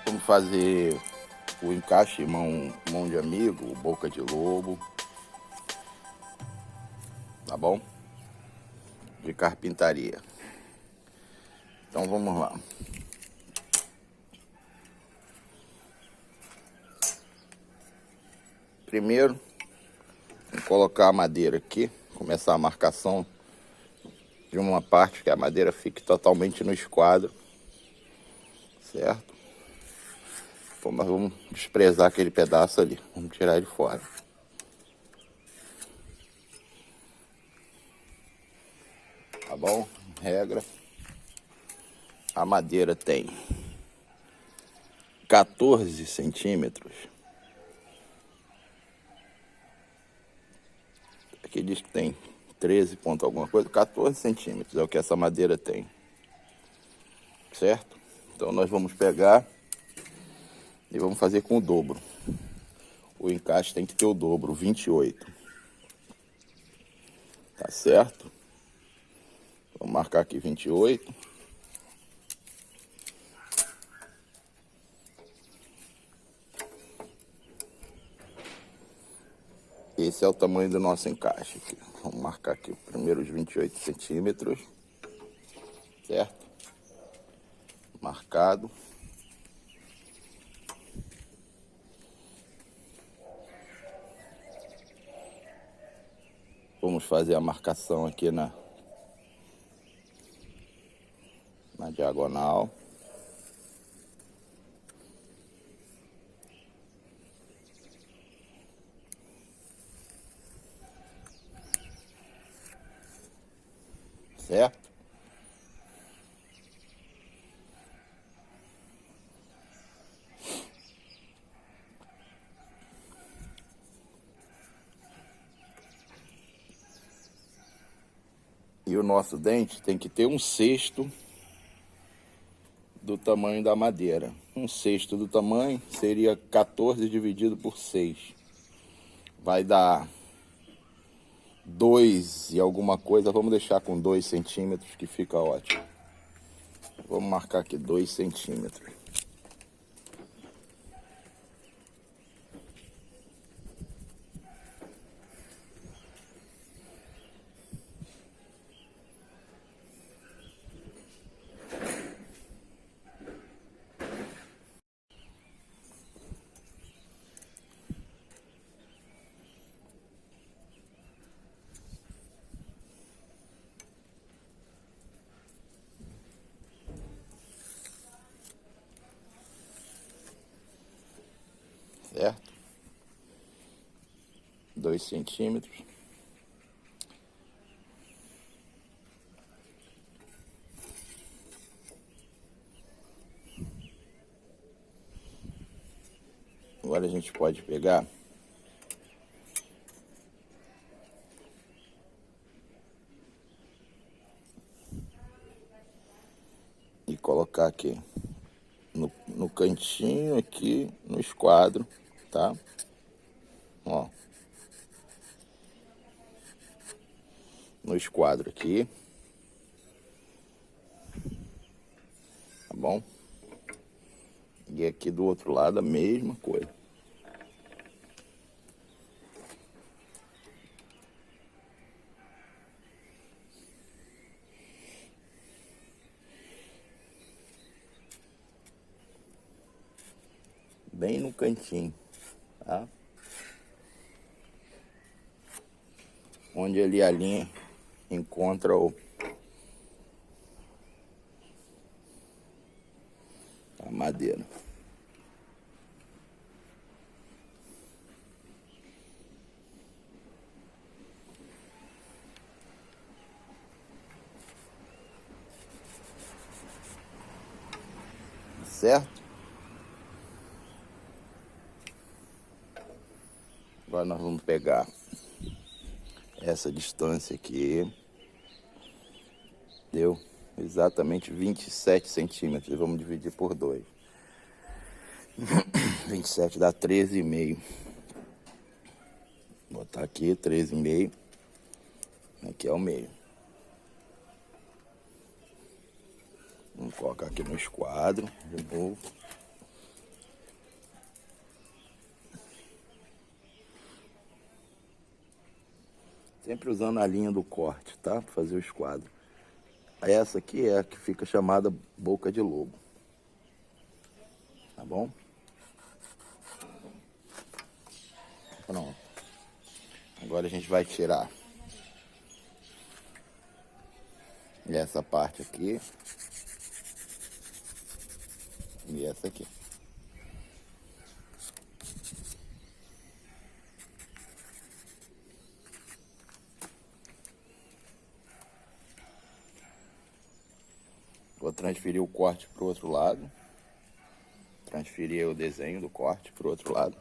Vamos fazer o encaixe mão de amigo, boca de lobo, tá bom? De carpintaria. Então vamos lá. Primeiro, vou colocar a madeira aqui, começar a marcação de uma parte que a madeira fique totalmente no esquadro, certo? Então nós vamos desprezar aquele pedaço ali, vamos tirar ele fora. Tá bom? Regra. A madeira tem 14 centímetros. Aqui diz que tem 13 ponto alguma coisa, 14 centímetros é o que essa madeira tem, certo? Então nós vamos pegar e vamos fazer com o dobro. O encaixe tem que ter o dobro, 28. Tá certo? Vamos marcar aqui 28. Esse é o tamanho do nosso encaixe aqui. Vamos marcar aqui os primeiros 28 centímetros. Certo? Marcado. Vamos fazer a marcação aqui na diagonal. Certo? E o nosso dente tem que ter 1/6 do tamanho da madeira. 1/6 do tamanho seria 14 dividido por 6. Vai dar 2 e alguma coisa. Vamos deixar com 2 centímetros que fica ótimo. Vamos marcar aqui 2 centímetros. Certo? 2 centímetros. Agora a gente pode pegar e colocar aqui no cantinho aqui, no esquadro, tá? Ó. No esquadro aqui. Tá bom? E aqui do outro lado a mesma coisa. Bem no cantinho, tá? Onde ali a linha encontra a madeira. Certo? Agora nós vamos pegar essa distância aqui. Deu exatamente 27 centímetros. Vamos dividir por 2. 27 dá 13,5. Vou botar aqui 13,5. Aqui é o meio. Vamos colocar aqui no esquadro de novo. Sempre usando a linha do corte, tá? Para fazer o esquadro. Essa aqui é a que fica chamada boca de lobo. Tá bom? Pronto. Agora a gente vai tirar essa parte aqui e essa aqui. Vou transferir o corte para o outro lado. Transferir o desenho do corte para o outro lado.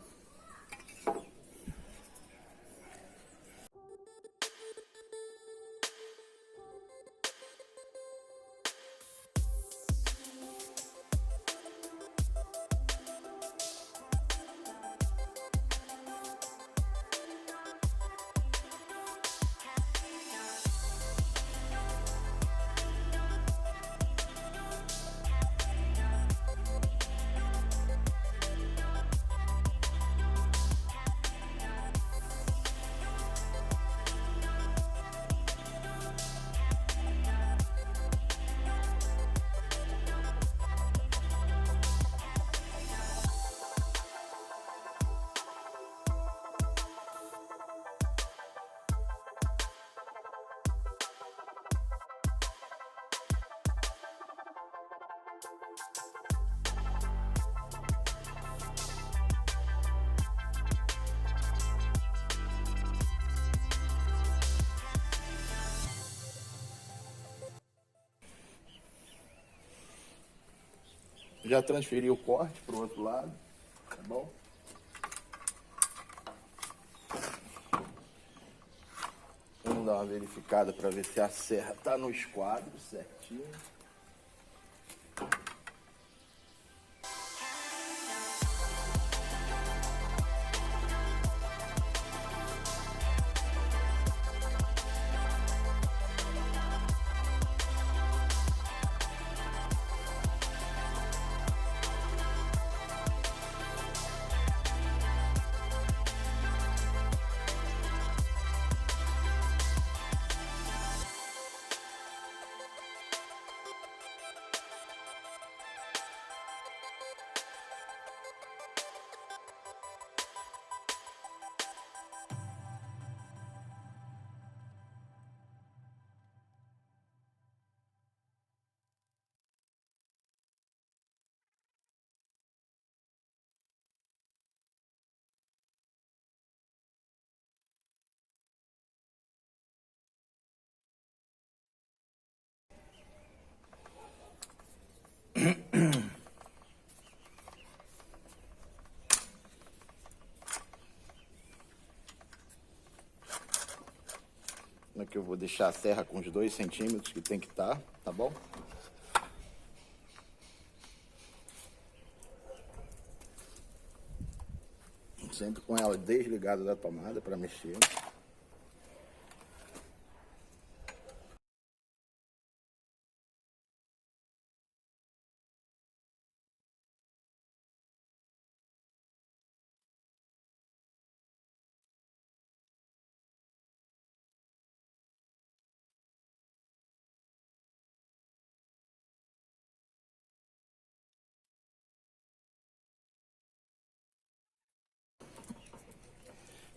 Já transferi o corte para o outro lado, tá bom? Vamos dar uma verificada para ver se a serra tá no esquadro certinho. Aqui eu vou deixar a serra com os 2 centímetros que tem que estar, tá bom? Sempre com ela desligada da tomada para mexer.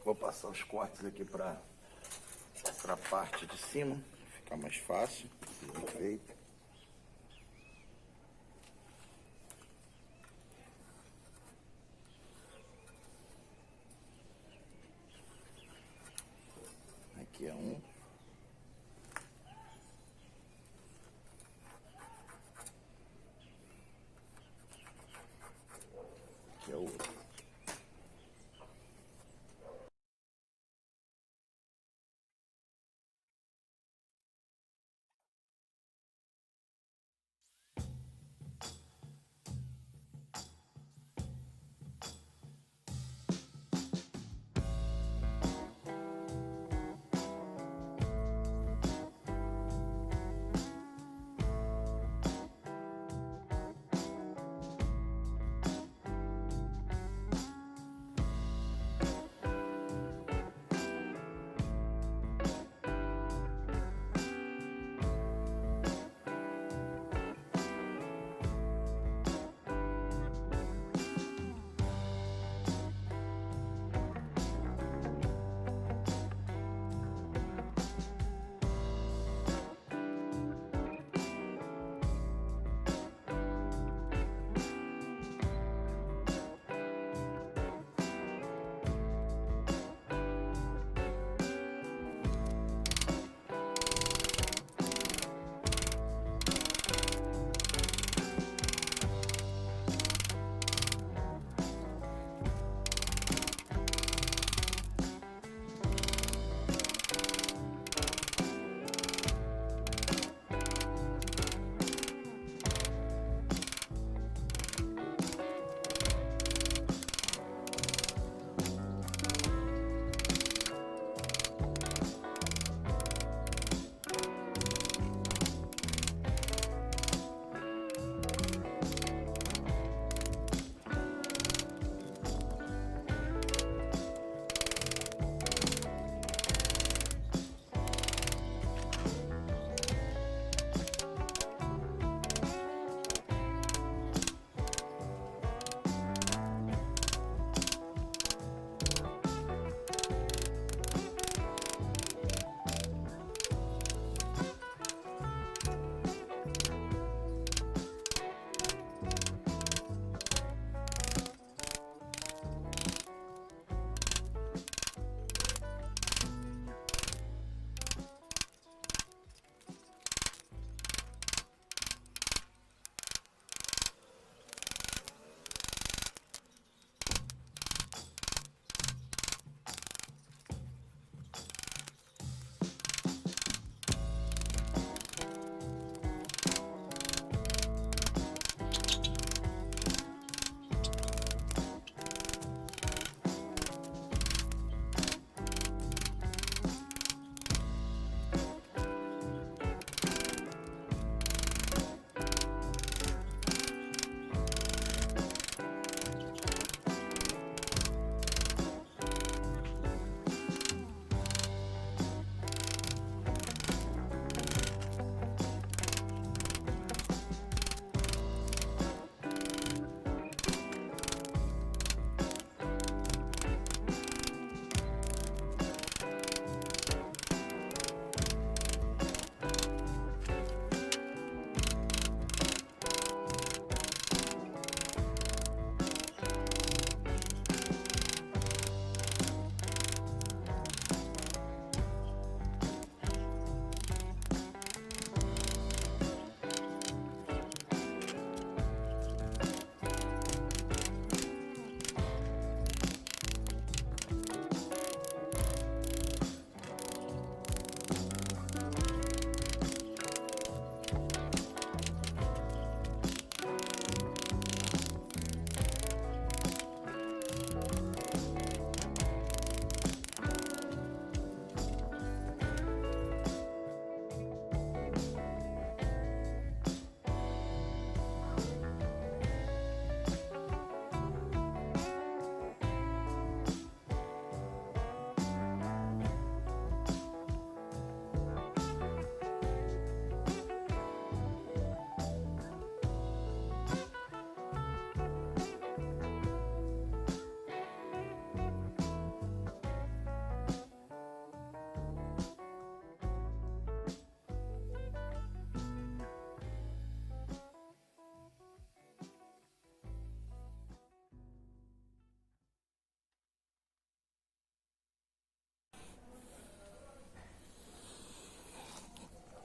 Vou passar os cortes aqui para a parte de cima, ficar mais fácil de ser feito. Aqui é um. Aqui é o outro.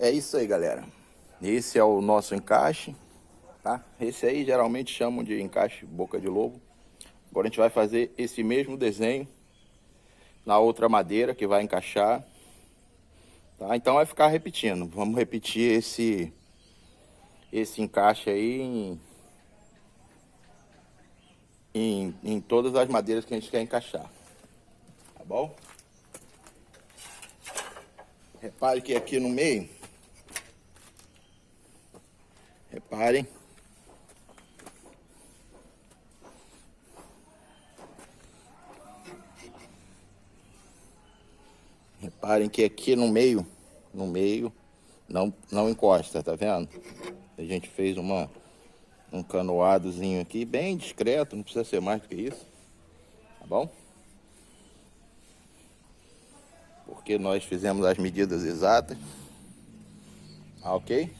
É isso aí, galera. Esse é o nosso encaixe, tá? Esse aí geralmente chamam de encaixe boca de lobo. Agora a gente vai fazer esse mesmo desenho na outra madeira que vai encaixar, tá? Então vai ficar repetindo. Vamos repetir esse encaixe aí em todas as madeiras que a gente quer encaixar, tá bom? Repare que aqui no meio, reparem, que aqui no meio não encosta, tá vendo? A gente fez um canoadozinho aqui, bem discreto, não precisa ser mais do que isso, tá bom? Porque nós fizemos as medidas exatas, ok?